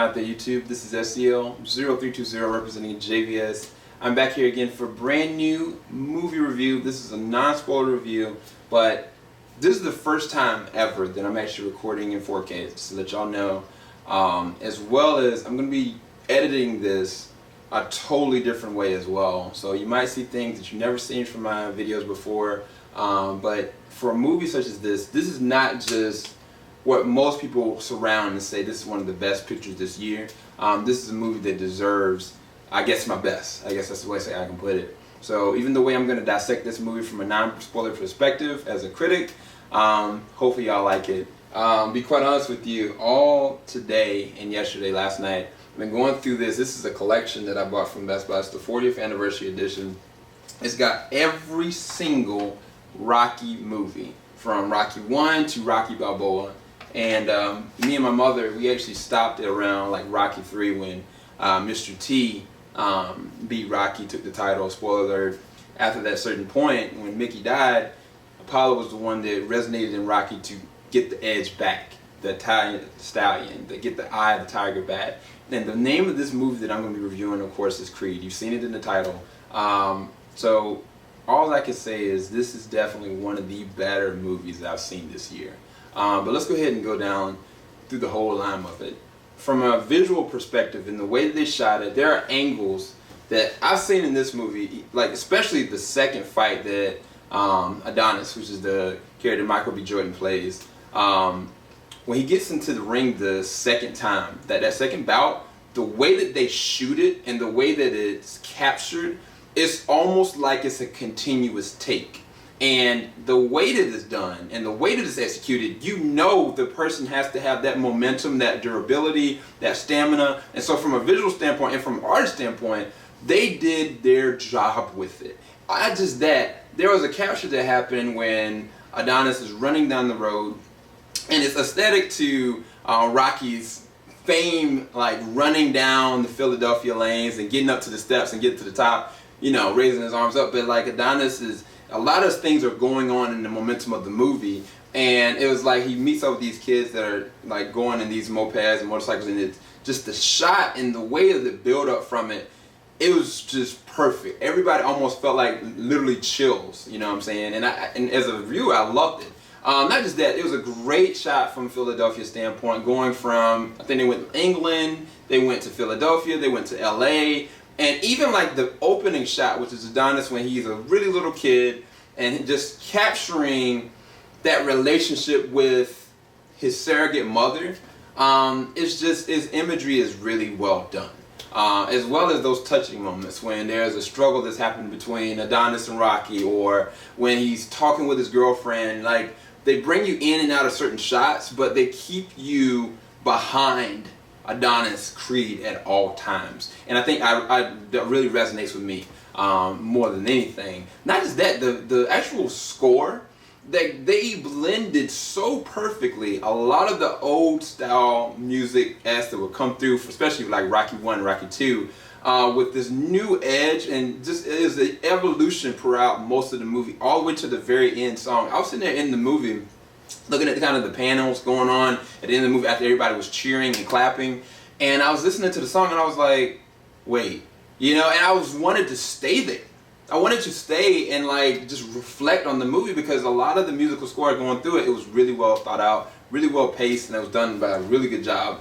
out there, YouTube? This is SCL0320 representing JVS. I'm back here again for a brand new movie review. This is a non-spoiler review, but this is the first time ever that I'm actually recording in 4K, just to let y'all know. As well as I'm going to be editing this a totally different way as well. So you might see things that you've never seen from my videos before. But for a movie such as this is not just what most people surround and say this is one of the best pictures this year. This is a movie that deserves, I guess, my best. I guess that's the way I can put it. So even the way I'm going to dissect this movie from a non-spoiler perspective as a critic, hopefully y'all like it. Be quite honest with you, all today and yesterday, last night, I've been going through this. This is a collection that I bought from Best Buy. It's the 40th anniversary edition. It's got every single Rocky movie, from Rocky 1 to Rocky Balboa. And me and my mother, we actually stopped at around like Rocky 3 when Mr. T beat Rocky, took the title. Spoiler alert. After that certain point, when Mickey died, Apollo was the one that resonated in Rocky to get the edge back, the Italian stallion, to get the eye of the tiger back. And the name of this movie that I'm going to be reviewing, of course, is Creed. You've seen it in the title. So all I can say is this is definitely one of the better movies that I've seen this year. But let's go ahead and go down through the whole line of it. From a visual perspective, in the way that they shot it, there are angles that I've seen in this movie, like especially the second fight that Adonis, which is the character Michael B. Jordan plays, when he gets into the ring the second time, that second bout, the way that they shoot it and the way that it's captured, it's almost like it's a continuous take. And the way that it's done and the way that it's executed, you know the person has to have that momentum, that durability, that stamina. And so from a visual standpoint and from an artist standpoint, they did their job with it. Not just that, there was a capture that happened when Adonis is running down the road, and it's aesthetic to Rocky's fame, like running down the Philadelphia lanes and getting up to the steps and getting to the top, you know, raising his arms up. But like Adonis is, a lot of things are going on in the momentum of the movie, and it was like he meets up with these kids that are like going in these mopeds and motorcycles, and it's just the shot and the way of the build up from it, it was just perfect. Everybody almost felt like literally chills, you know what I'm saying? And as a viewer, I loved it. Not just that, it was a great shot from Philadelphia standpoint, going from, I think they went to England, they went to Philadelphia, they went to LA, and even like the opening shot, which is Adonis when he's a really little kid, and just capturing that relationship with his surrogate mother, it's just, his imagery is really well done. As well as those touching moments when there's a struggle that's happened between Adonis and Rocky, or when he's talking with his girlfriend. Like, they bring you in and out of certain shots, but they keep you behind Adonis Creed at all times. And I think that really resonates with me more than anything. Not just that, the actual score, they blended so perfectly a lot of the old style music as that would come through, especially like Rocky 1, Rocky 2, with this new edge, and just is the evolution throughout most of the movie, all the way to the very end song. I was sitting there in the movie looking at the panels going on at the end of the movie after everybody was cheering and clapping, and I was listening to the song and I was like, wait, you know, and I wanted to stay there. I wanted to stay and like just reflect on the movie, because a lot of the musical score going through it, it was really well thought out, really well paced, and it was done by a really good job.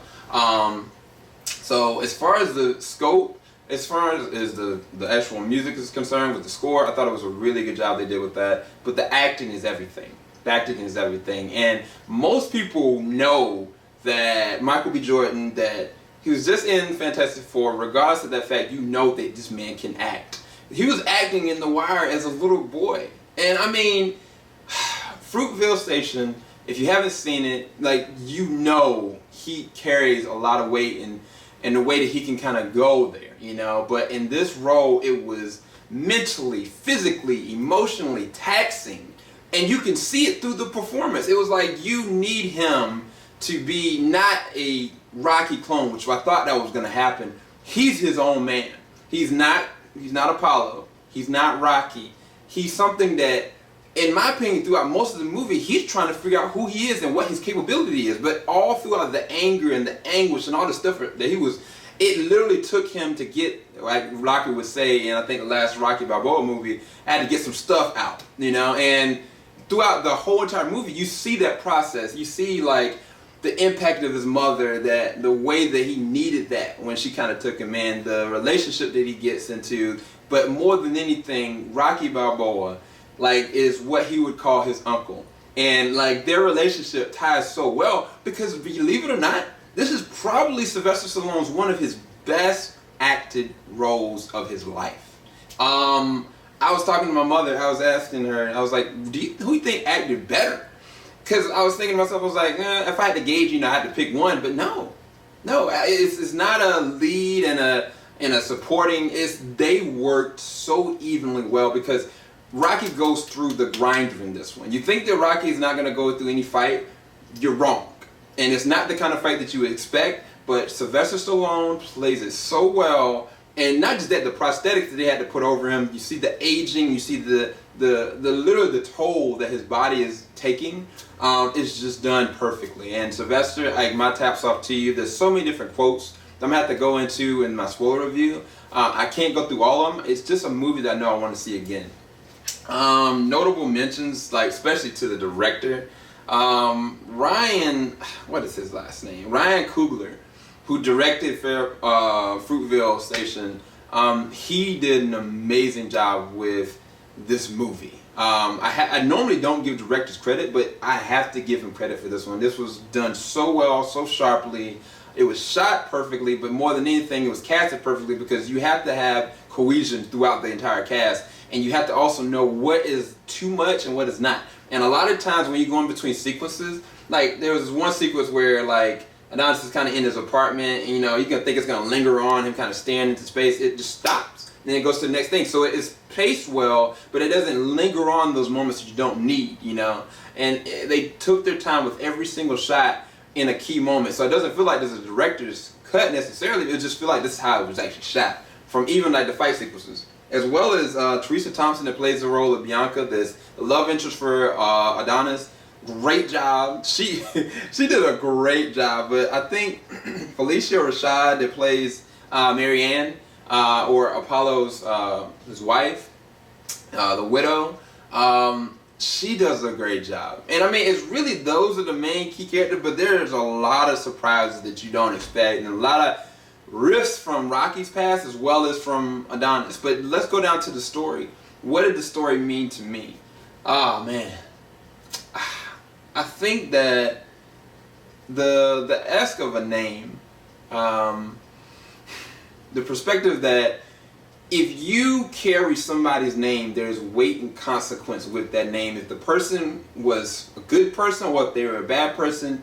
So as far as the scope, as far as the actual music is concerned with the score, I thought it was a really good job they did with that. But the acting is everything. The acting is everything. And most people know that Michael B. Jordan, that he was just in Fantastic Four, regardless of that fact, you know that this man can act. He was acting in The Wire as a little boy. And I mean, Fruitvale Station, if you haven't seen it, like, you know he carries a lot of weight in the way that he can kind of go there, you know. But in this role, it was mentally, physically, emotionally taxing. And you can see it through the performance. It was like you need him to be not a Rocky clone, which I thought that was going to happen. He's his own man. He's not Apollo. He's not Rocky. He's something that in my opinion, throughout most of the movie, he's trying to figure out who he is and what his capability is. But all throughout the anger and the anguish and all the stuff that he was, it literally took him to get, like Rocky would say, and I think the last Rocky Balboa movie, had to get some stuff out, you know. And throughout the whole entire movie, you see that process. You see like the impact of his mother, that the way that he needed that when she kind of took him in, the relationship that he gets into. But more than anything, Rocky Balboa, like, is what he would call his uncle. And like their relationship ties so well because, believe it or not, this is probably Silvester Stallone's one of his best acted roles of his life. I was talking to my mother, I was asking her, I was like, who do you think acted better? Because I was thinking to myself, I was like, if I had to gauge, you know, I had to pick one. But no, it's not a lead and a supporting. They worked so evenly well because Rocky goes through the grinder in this one. You think that Rocky is not going to go through any fight? You're wrong. And it's not the kind of fight that you would expect, but Silvester Stallone plays it so well. And not just that, the prosthetics that they had to put over him, you see the aging, you see the literally the toll that his body is taking, is just done perfectly. And Silvester, like, my taps off to you. There's so many different quotes that I'm going to have to go into in my spoiler review. I can't go through all of them. It's just a movie that I know I want to see again. Notable mentions, like especially to the director, Ryan, what is his last name? Ryan Coogler, who directed Fruitvale Station. He did an amazing job with this movie. I normally don't give directors credit, but I have to give him credit for this one. This was done so well, so sharply. It was shot perfectly, but more than anything, it was casted perfectly because you have to have cohesion throughout the entire cast. And you have to also know what is too much and what is not. And a lot of times when you're going between sequences, like there was this one sequence where like Adonis is kind of in his apartment, and you know, you can think it's going to linger on him kind of staring into space. It just stops. And then it goes to the next thing. So it's paced well, but it doesn't linger on those moments that you don't need, you know. And they took their time with every single shot in a key moment. So it doesn't feel like there's a director's cut necessarily. It just feel like this is how it was actually shot. From even like the fight sequences. As well as Teresa Thompson, that plays the role of Bianca, the love interest for Adonis. Great job. She did a great job. But I think Felicia Rashad, that plays Marianne, or Apollo's his wife, the widow, she does a great job. And I mean, it's really, those are the main key characters, but there's a lot of surprises that you don't expect, and a lot of riffs from Rocky's past as well as from Adonis. But let's go down to the story. What did the story mean to me? Oh man, I think that the esque of a name, the perspective that if you carry somebody's name, there's weight and consequence with that name. If the person was a good person or if they were a bad person,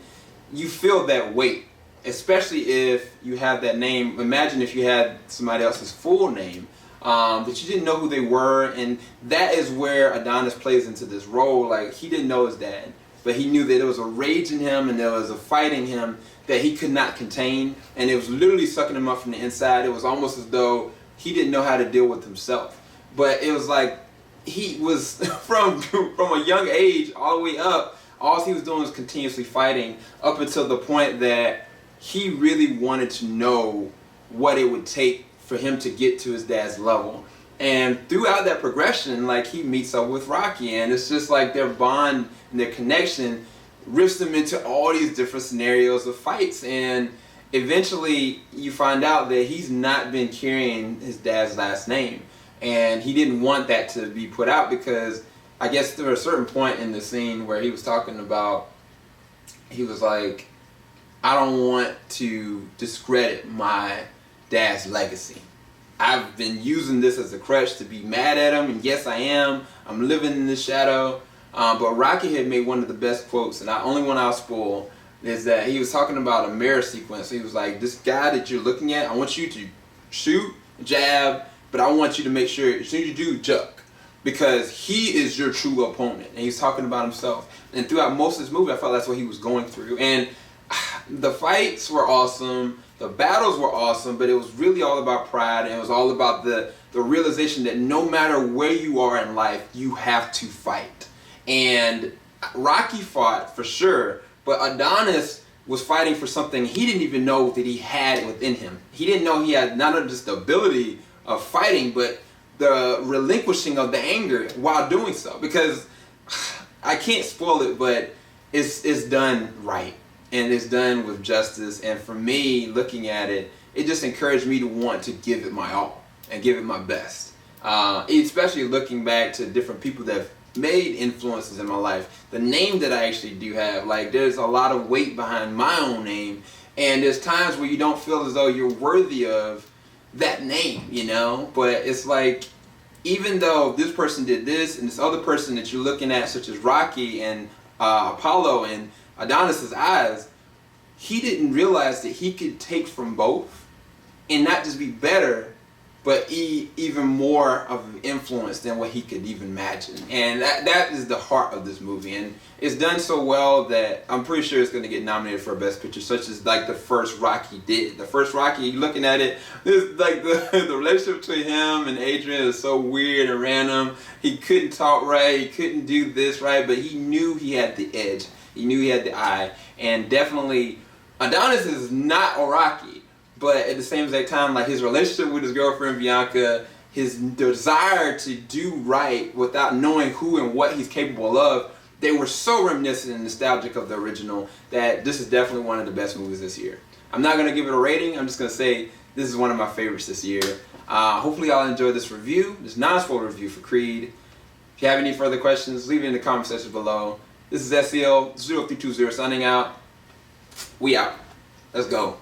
you feel that weight. Especially if you have that name. Imagine if you had somebody else's full name that you didn't know who they were, and that is where Adonis plays into this role. Like, he didn't know his dad, but he knew that there was a rage in him and there was a fight in him that he could not contain, and it was literally sucking him up from the inside. It was almost as though he didn't know how to deal with himself. But it was like he was from a young age all the way up, all he was doing was continuously fighting up until the point that he really wanted to know what it would take for him to get to his dad's level. And throughout that progression, like, he meets up with Rocky, and it's just like their bond and their connection rips them into all these different scenarios of fights. And eventually you find out that he's not been carrying his dad's last name, and he didn't want that to be put out because I guess there was a certain point in the scene where he was talking about, he was like, I don't want to discredit my dad's legacy. I've been using this as a crutch to be mad at him, and yes, I am. I'm living in the shadow. But Rocky had made one of the best quotes, and the only one I'll spoil, is that he was talking about a mirror sequence. He was like, this guy that you're looking at, I want you to shoot, jab, but I want you to make sure as soon as you do, duck, because he is your true opponent. And he's talking about himself. And throughout most of this movie, I felt that's what he was going through. And the fights were awesome, the battles were awesome, but it was really all about pride, and it was all about the realization that no matter where you are in life, you have to fight. And Rocky fought for sure, but Adonis was fighting for something he didn't even know that he had within him. He didn't know he had not only just the ability of fighting, but the relinquishing of the anger while doing so. Because I can't spoil it, but it's done right, and it's done with justice. And for me, looking at it, it just encouraged me to want to give it my all and give it my best. Especially looking back to different people that have made influences in my life. The name that I actually do have, like, there's a lot of weight behind my own name, and there's times where you don't feel as though you're worthy of that name, you know. But it's like, even though this person did this and this other person that you're looking at, such as Rocky and Apollo and Adonis's eyes, he didn't realize that he could take from both and not just be better, but even more of an influence than what he could even imagine. And that is the heart of this movie. And it's done so well that I'm pretty sure it's going to get nominated for a Best Picture, such as like the first Rocky did. The first Rocky, you're looking at it, it's like the relationship between him and Adrian is so weird and random. He couldn't talk right, he couldn't do this right, but he knew he had the edge. He knew he had the eye. And definitely, Adonis is not a Rocky. But at the same exact time, like his relationship with his girlfriend Bianca, his desire to do right without knowing who and what he's capable of, they were so reminiscent and nostalgic of the original that this is definitely one of the best movies this year. I'm not going to give it a rating. I'm just going to say this is one of my favorites this year. Hopefully y'all enjoyed this review, this non-spoiler review for Creed. If you have any further questions, leave it in the comment section below. This is SEL 0320 signing out. We out. Let's go.